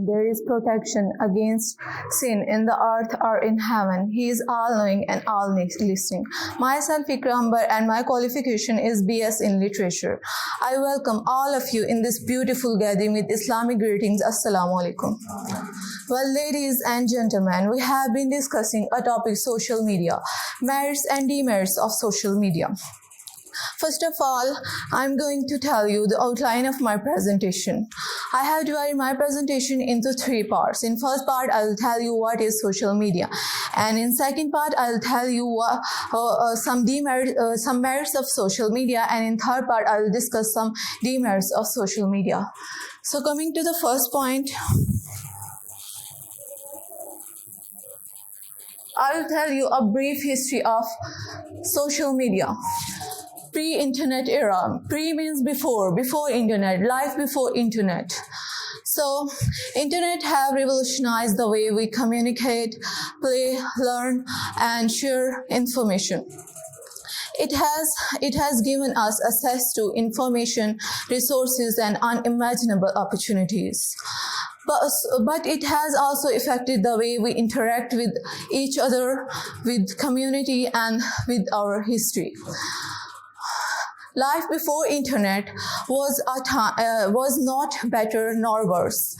There is protection against sin in the earth or in heaven. He is all-knowing and all-listening. Myself, Iqra, and my qualification is BS in Literature. I welcome all of you in this beautiful gathering with Islamic greetings. Assalamu alaikum. Well, ladies and gentlemen, we have been discussing a topic: social media, merits and demerits of social media. First of all, I'm going to tell you the outline of my presentation. I have divided my presentation into 3 parts. In first part, I'll tell you what is social media. And in second part, I'll tell you some merits of social media. And in third part, I'll discuss some demerits of social media. So coming to the first point, I'll tell you a brief history of social media. Pre-internet era. Pre means before internet, life before internet. So internet have revolutionized the way we communicate, play, learn, and share information. It has given us access to information, resources, and unimaginable opportunities. But it has also affected the way we interact with each other, with community, and with our history. Life before internet was not better nor worse.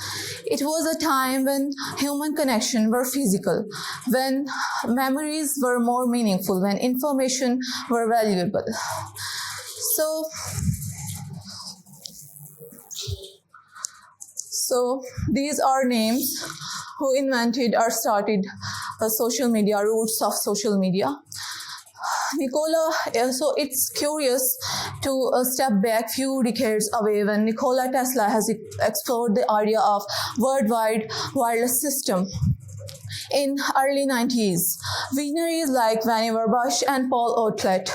It was a time when human connection were physical, when memories were more meaningful, when information were valuable. So these are names who invented or started social media, roots of social media. So it's curious to step back few decades away when Nikola Tesla has explored the idea of worldwide wireless system. In early 90s, visionaries like Vannevar Bush and Paul Otlet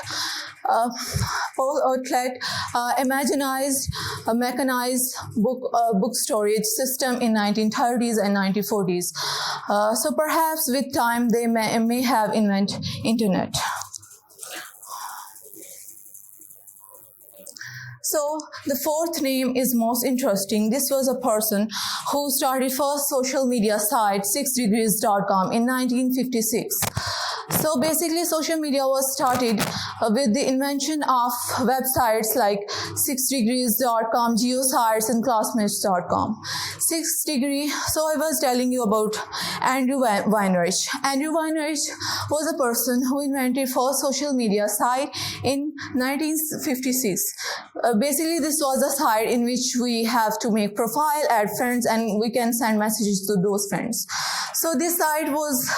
imagined a mechanized book storage system in 1930s and 1940s. So perhaps with time they may have invented internet. So the fourth name is most interesting. This was a person who started first social media site 6degrees.com in 1956. So basically social media was started with the invention of websites like 6degrees.com, geosites, and classmates.com. 6 degree, so I was telling you about Andrew Weinreich. Andrew Weinreich was a person who invented first social media site in 1956. Basically this was a site in which we have to make profile, add friends, and we can send messages to those friends. So this site was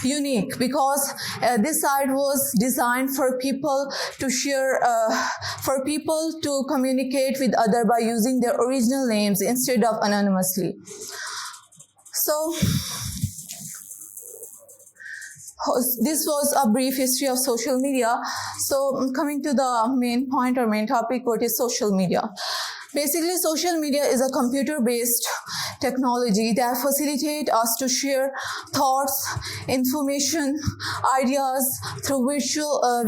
unique because this site was designed for people to share, for people to communicate with others by using their original names instead of anonymously. So this was a brief history of social media. So coming to the main point or main topic, what is social media? Basically, social media is a computer-based technology that facilitates us to share thoughts, information, ideas through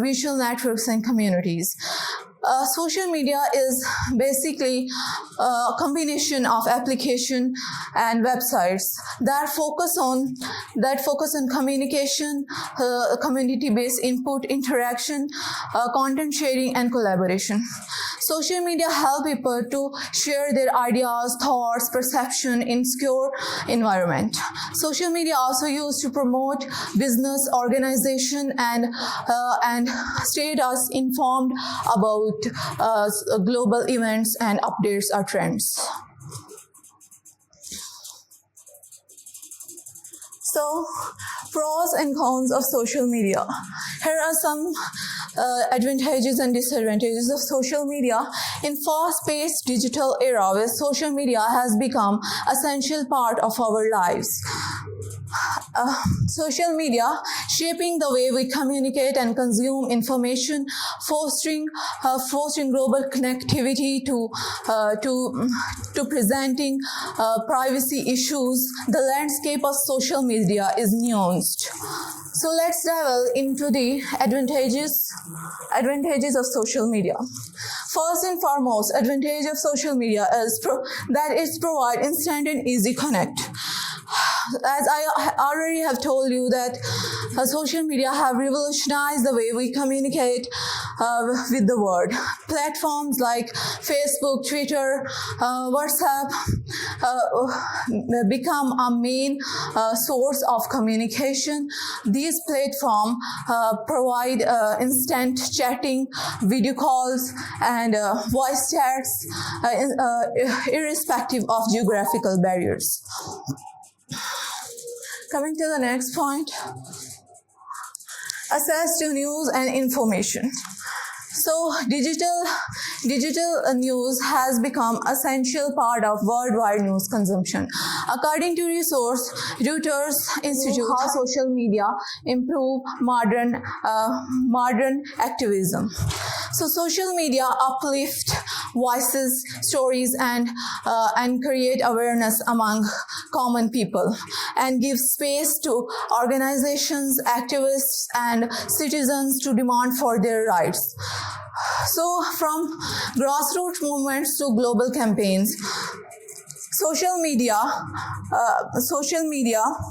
visual networks and communities. Social media is basically a combination of application and websites that focus on communication, community-based input, interaction, content sharing, and collaboration. Social media help people to share their ideas, thoughts, perception in secure environment. Social media also used to promote business, organization, and stay us informed about global events and updates or trends. So, pros and cons of social media. Here are some advantages and disadvantages of social media. In fast-paced digital era where social media has become an essential part of our lives, social media shaping the way we communicate and consume information, fostering global connectivity to presenting privacy issues. The landscape of social media is nuanced. So let's delve into the advantages of social media. First and foremost, advantage of social media is that it provides instant and easy connect. As I already have told you that social media have revolutionized the way we communicate with the world. Platforms like Facebook, Twitter, WhatsApp become a main source of communication. These platforms provide instant chatting, video calls, and voice chats, irrespective of geographical barriers. Coming to the next point, access to news and information. So digital news has become essential part of worldwide news consumption. According to Reuters Institute, how social media improve modern activism. So social media uplift voices, stories, and create awareness among common people, and give space to organizations, activists, and citizens to demand for their rights. So from grassroots movements to global campaigns, social media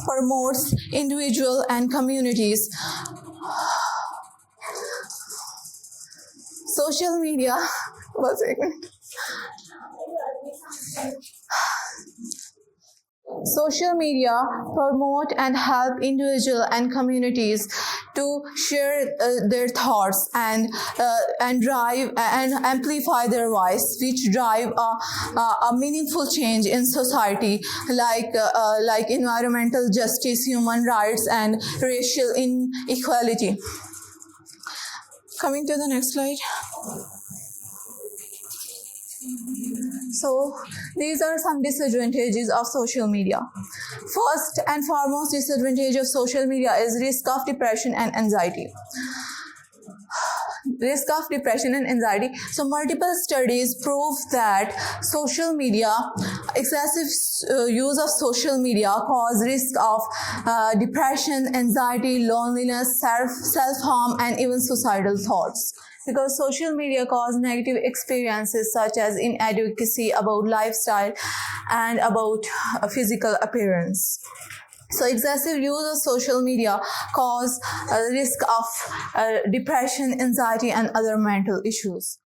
promotes individual and communities. Social media, one second. Social media promote and help individuals and communities to share their thoughts and drive and amplify their voice, which drive a meaningful change in society, like environmental justice, human rights, and racial inequality. Coming to the next slide. So these are some disadvantages of social media. First and foremost disadvantage of social media is risk of depression and anxiety. Risk of depression and anxiety. So multiple studies prove that excessive use of social media cause risk of depression, anxiety, loneliness, self-harm, and even suicidal thoughts. Because social media cause negative experiences such as inadequacy about lifestyle and about physical appearance. So excessive use of social media cause a risk of depression, anxiety, and other mental issues.